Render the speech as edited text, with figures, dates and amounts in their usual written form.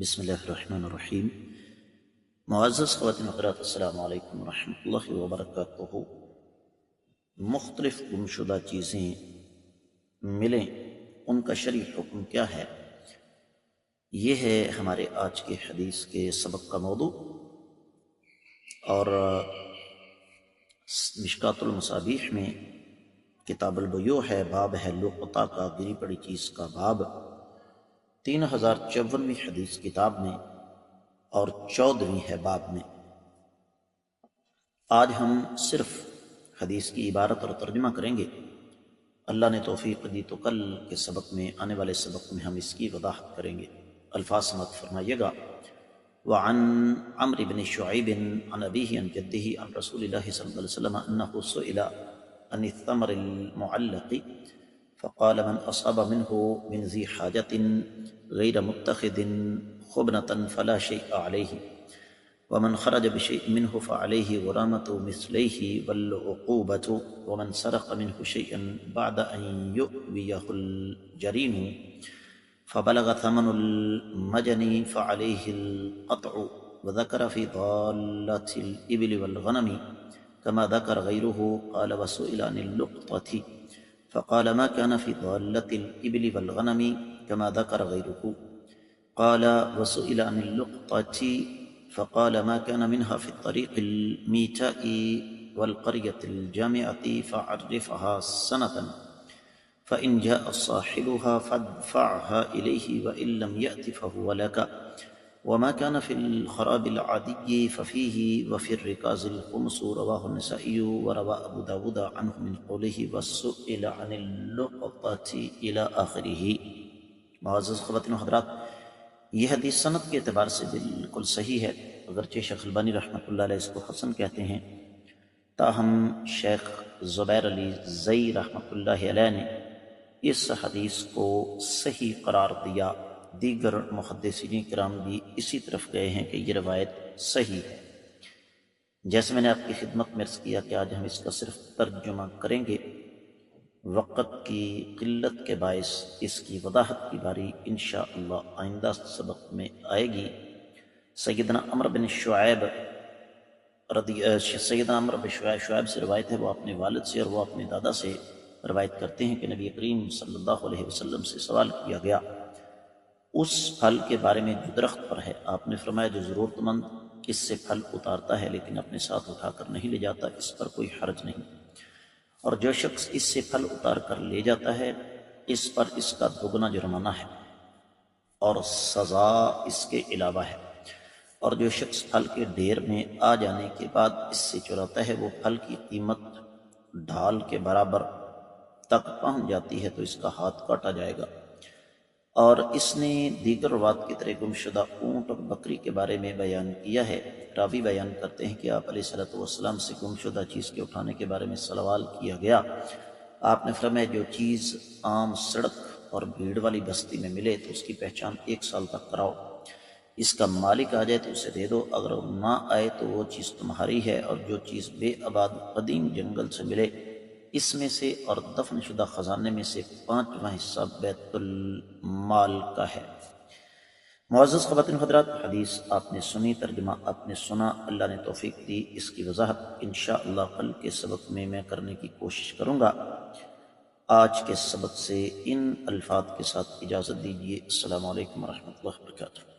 بسم اللہ الرحمن الرحیم۔ معزز خواتین و حضرات، السلام علیکم ورحمۃ اللہ وبرکاتہ۔ مختلف گمشدہ چیزیں ملیں، ان کا شرعی حکم کیا ہے؟ یہ ہے ہمارے آج کے حدیث کے سبق کا موضوع، اور مشکات المصابیح میں کتاب البیوع ہے، باب ہے لقطہ کا، گری پڑی چیز کا باب، 3054ویں حدیث کتاب میں اور 14ویں ہے باب میں۔ آج ہم صرف حدیث کی عبارت اور ترجمہ کریں گے۔ اللہ نے توفیق دی تو کل کے سبق میں، آنے والے سبق میں ہم اس کی وضاحت کریں گے۔ الفاظ سماعت فرمائیے گا۔ وعن عمرو بن شعیب عن ابیہ عن جدہ عن رسول اللہ صلی اللہ علیہ وسلم انہ سئل عن الثمر المعلق فقال من أصاب منه من ذي حاجة غير متخذ خبنة فلا شيء عليه، ومن خرج بشيء منه فعليه غرامة مثليه والعقوبة، ومن سرق منه شيئا بعد أن يؤويه الجرين فبلغ ثمن المجن فعليه القطع، وذكر في ضالة الإبل والغنم كما ذكر غيره. قال وسئل عن اللقطة فقال ما كان في ضالة الإبل والغنم كما ذكر غيره. قال وسئل عن اللقطة فقال ما كان منها في الطريق الميتاء والقرية الجامعة فعرفها سنة، فإن جاء صاحبها فادفعها إليه وإن لم يأت فهو لك. وما كان في الخراب العادي ففيه وفي الركاز الخمس. رواه النسائي وروى أبو داود عنه من قوله وسئل عن اللقطة إلى آخره۔ معزز خواتین و حضرات، یہ حدیث سند کے اعتبار سے بالکل صحیح ہے، اگرچہ شیخ البانی رحمۃ اللہ علیہ اس کو حسن کہتے ہیں، تاہم شیخ زبیر علی زئی رحمۃ اللہ علیہ نے اس حدیث کو صحیح قرار دیا۔ دیگر محدثین کرام بھی اسی طرف گئے ہیں کہ یہ روایت صحیح ہے۔ جیسے میں نے آپ کی خدمت میں عرض کیا کہ آج ہم اس کا صرف ترجمہ کریں گے، وقت کی قلت کے باعث اس کی وضاحت کی باری انشاءاللہ آئندہ سبق میں آئے گی۔ سیدنا عمرو بن شعیب شعیب سے روایت ہے، وہ اپنے والد سے اور وہ اپنے دادا سے روایت کرتے ہیں کہ نبی کریم صلی اللہ علیہ وسلم سے سوال کیا گیا اس پھل کے بارے میں جو درخت پر ہے۔ آپ نے فرمایا جو ضرورت مند اس سے پھل اتارتا ہے لیکن اپنے ساتھ اٹھا کر نہیں لے جاتا، اس پر کوئی حرج نہیں، اور جو شخص اس سے پھل اتار کر لے جاتا ہے اس پر اس کا دگنا جرمانہ ہے اور سزا اس کے علاوہ ہے، اور جو شخص پھل کے ڈھیر میں آ جانے کے بعد اس سے چراتا ہے وہ پھل کی قیمت ڈھال کے برابر تک پہنچ جاتی ہے تو اس کا ہاتھ کاٹا جائے گا۔ اور اس نے دیگر روات کی طرح گمشدہ اونٹ اور بکری کے بارے میں بیان کیا ہے۔ راوی بیان کرتے ہیں کہ آپ علیہ الصلوۃ والسلام سے گمشدہ چیز کے اٹھانے کے بارے میں سوال کیا گیا۔ آپ نے فرمایا جو چیز عام سڑک اور بھیڑ والی بستی میں ملے تو اس کی پہچان 1 سال تک کراؤ، اس کا مالک آ جائے تو اسے دے دو، اگر وہ نہ آئے تو وہ چیز تمہاری ہے، اور جو چیز بے آباد قدیم جنگل سے ملے اس میں سے اور دفن شدہ خزانے میں سے 5واں حصہ بیت المال کا ہے۔ معزز خواتین و حضرات، حدیث آپ نے سنی، ترجمہ آپ نے سنا، اللہ نے توفیق دی، اس کی وضاحت انشاءاللہ کل کے سبق میں کرنے کی کوشش کروں گا۔ آج کے سبق سے ان الفاظ کے ساتھ اجازت دیجیے۔ السلام علیکم ورحمۃ اللہ وبرکاتہ۔